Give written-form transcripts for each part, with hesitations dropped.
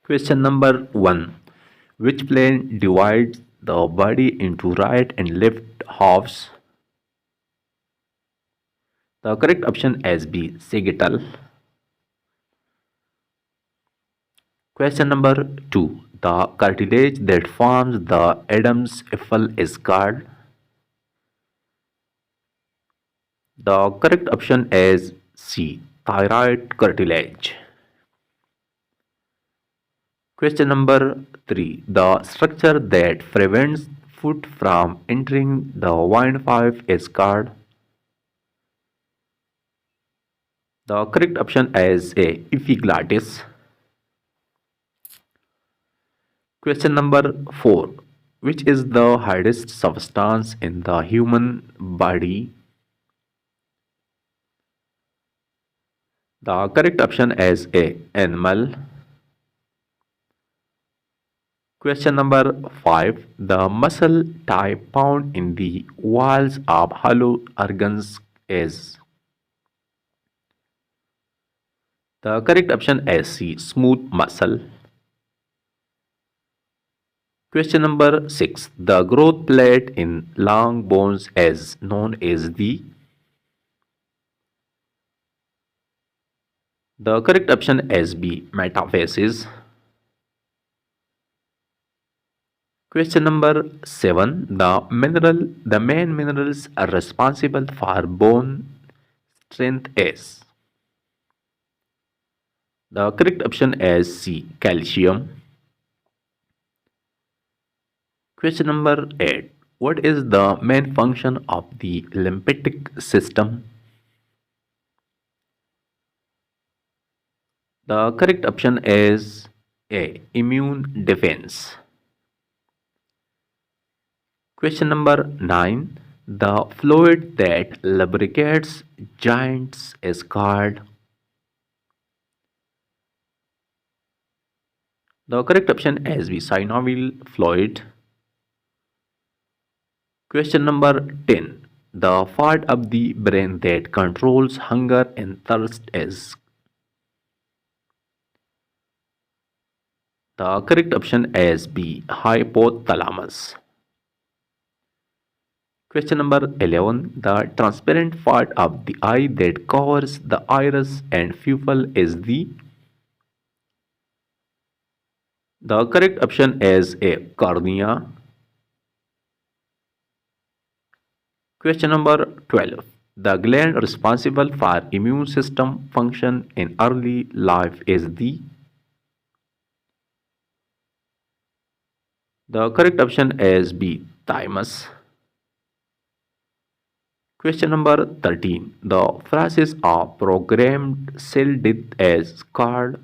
Question number 1. Which plane divides the body into right and left halves? The correct option is B. Sagittal. Question number 2. The cartilage that forms the Adam's apple is called. The correct option is C. Thyroid cartilage. Question number 3. The structure that prevents food from entering the windpipe is called. The correct option is A. Epiglottis. Question number 4. Which is the hardest substance in the human body? The correct option is A. Animal. Question number 5. The muscle type found in the walls of hollow organs is. The correct option is C. Smooth muscle. Question number 6. The growth plate in long bones is known as the. The correct option is B. Metaphysis. Question number 7. The main minerals are responsible for bone strength is. The correct option is C. Calcium. Question number 8. What is the main function of the lymphatic system? The correct option is A. Immune defense. Question number 9. The fluid that lubricates joints is called. The correct option is B. Synovial fluid. Question number 10. The part of the brain that controls hunger and thirst is. The correct option is B. Hypothalamus. Question number 11. The transparent part of the eye that covers the iris and pupil is the. The correct option is A. Cornea. Question number 12. The gland responsible for immune system function in early life is the. The correct option is B. Thymus. Question number 13. The process of programmed cell death is called.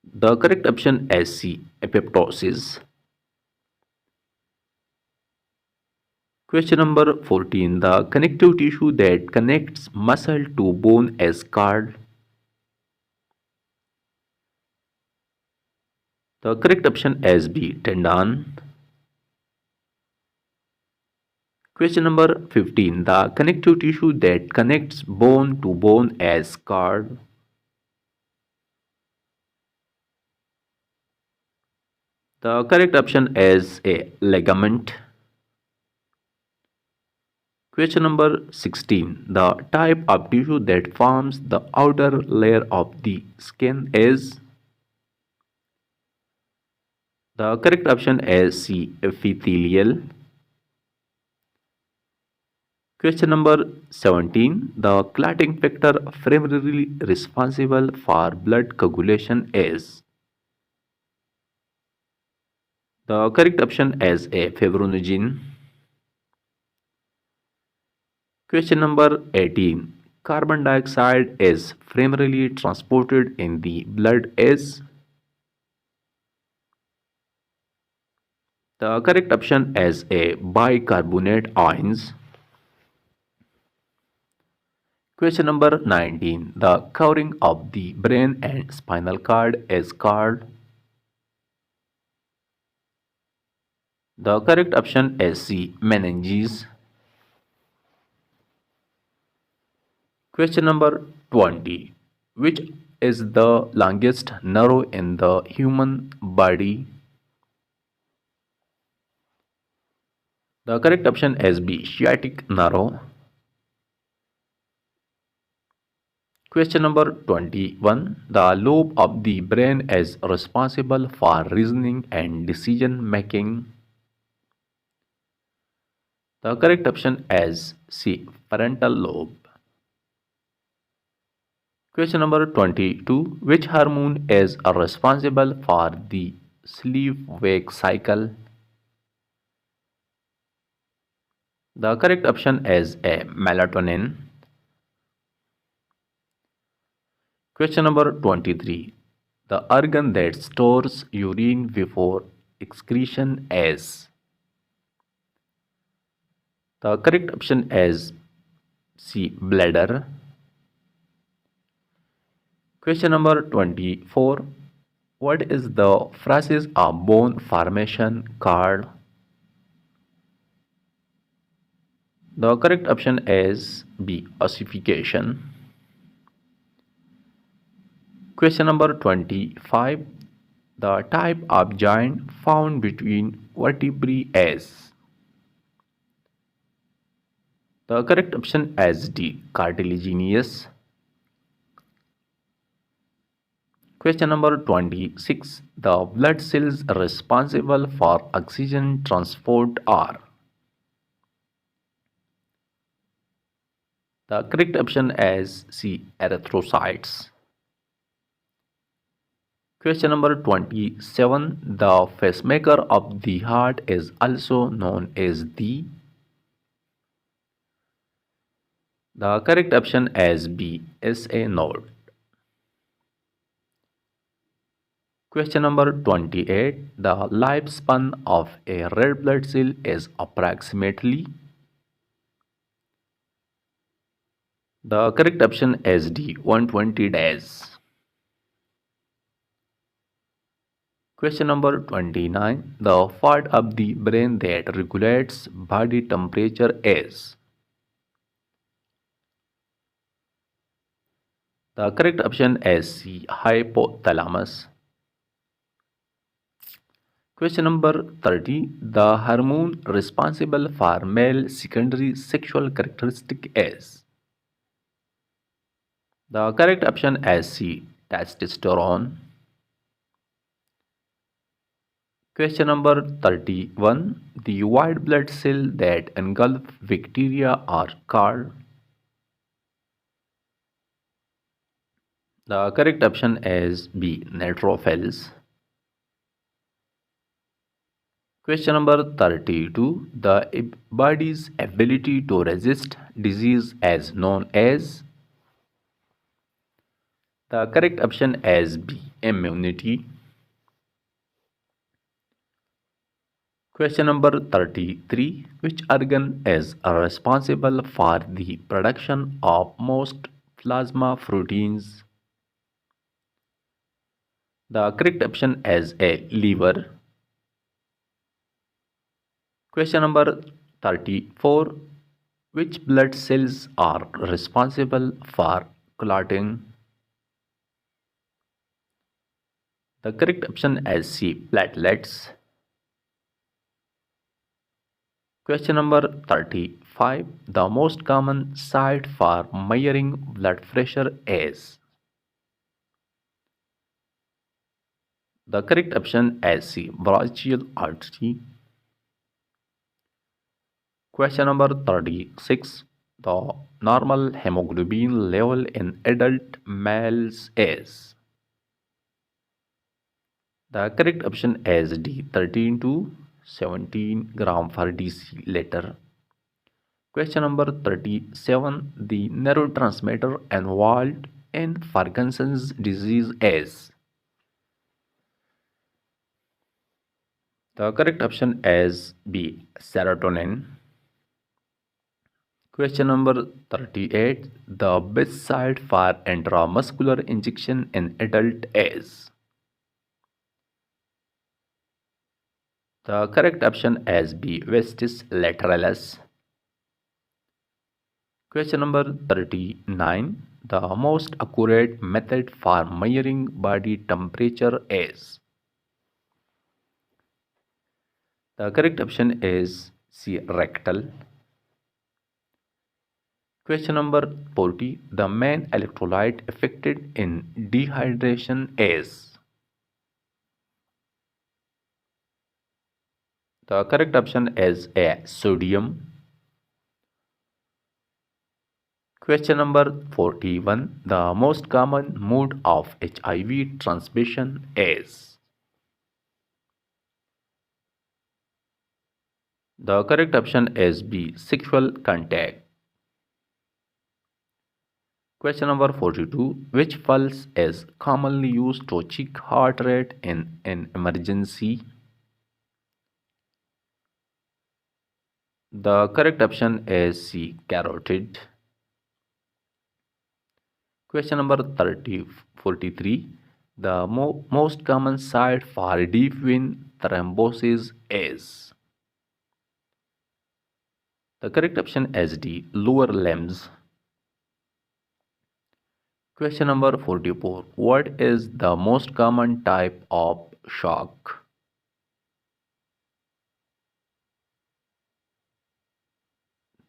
The correct option is C. Apoptosis. Question number 14. The connective tissue that connects muscle to bone is called. The correct option is B. Tendon. Question number 15. The connective tissue that connects bone to bone is called. The correct option is A. Ligament. Question number 16. The type of tissue that forms the outer layer of the skin is. The correct option is C. Epithelial. Question number 17. The clotting factor primarily responsible for blood coagulation is. The correct option is A. Fibrinogen. Question number 18. Carbon dioxide is primarily transported in the blood is. The correct option is A. Bicarbonate ions. Question number 19. The covering of the brain and spinal cord is called. The correct option is C. Meninges. Question number 20. Which is the longest nerve in the human body? The correct option is B. Sciatic nerve. Question number 21. The lobe of the brain is responsible for reasoning and decision making. The correct option is C. Frontal lobe. Question number 22. Which hormone is responsible for the sleep-wake cycle? The correct option is A. Melatonin. Question number 23. The organ that stores urine before excretion is. The correct option is C. Bladder. Question number 24. What is the process of bone formation called? The correct option is B. Ossification. Question number 25. The type of joint found between vertebrae is. The correct option is D. Cartilaginous. Question number 26. The blood cells responsible for oxygen transport are. The correct option is C. Erythrocytes. Question number 27. The pacemaker of the heart is also known as the. The correct option is B. SA node. Question number 28. The lifespan of a red blood cell is approximately. The correct option is D. 120 days. Question number 29. The part of the brain that regulates body temperature is. The correct option is C. Hypothalamus. Question number 30. The hormone responsible for male secondary sexual characteristic is. The correct option is C. Testosterone. Question number 31. The white blood cell that engulf bacteria are called. The correct option is B. Neutrophils. Question number 32. The body's ability to resist disease is known as. The correct option is B. Immunity. Question number 33. Which organ is responsible for the production of most plasma proteins? The correct option is A. Liver. Question number 34. Which blood cells are responsible for clotting? The correct option is C. Platelets. Question number 35. The most common site for measuring blood pressure is. The correct option is C. Brachial artery. Question number 36. The normal hemoglobin level in adult males is. The correct option is D. 13 to 17 gram per deciliter. Question number 37. The neurotransmitter involved in Parkinson's disease is. The correct option is B. Serotonin. Question number 38. The best site for intramuscular injection in adult is. The correct option is B. Vestis lateralis. Question number 39. The most accurate method for measuring body temperature is. The correct option is C. Rectal. Question number 40. The main electrolyte affected in dehydration is. The correct option is A. Sodium. Question number 41. The most common mode of HIV transmission is. The correct option is B. Sexual contact. Question number 42. Which pulse is commonly used to check heart rate in an emergency? The correct option is C. Carotid. Question number 43. The most common site for deep vein thrombosis is. The correct option is D. Lower limbs. Question number 44. What is the most common type of shock?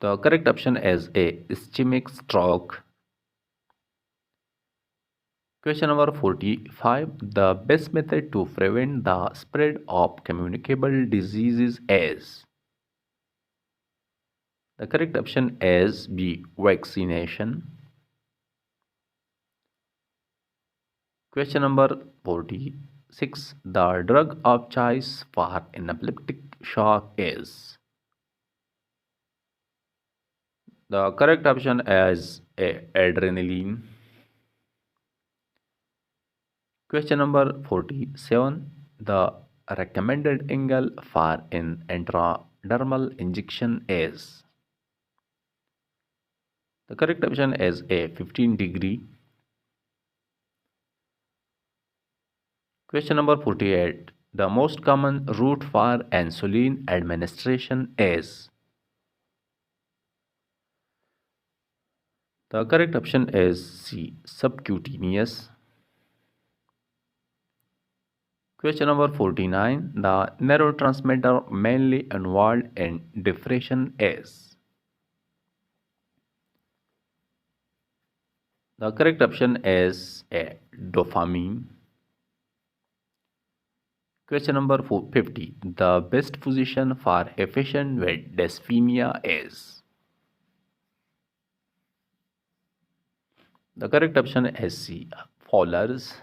The correct option is A. Ischemic stroke. Question number 45. The best method to prevent the spread of communicable diseases is. The correct option is B. Vaccination. Question number 46. The drug of choice for anaphylactic shock is. The correct option is A. Adrenaline. Question number 47. The recommended angle for an intradermal injection is. The correct option is A. 15 degree. Question number 48. The most common route for insulin administration is. The correct option is C. Subcutaneous. Question number 49. The neurotransmitter mainly involved in depression is. The correct option is A. Dopamine. Question number 50. The best position for a patient with dyspnea is. The correct option is C. Fowler's.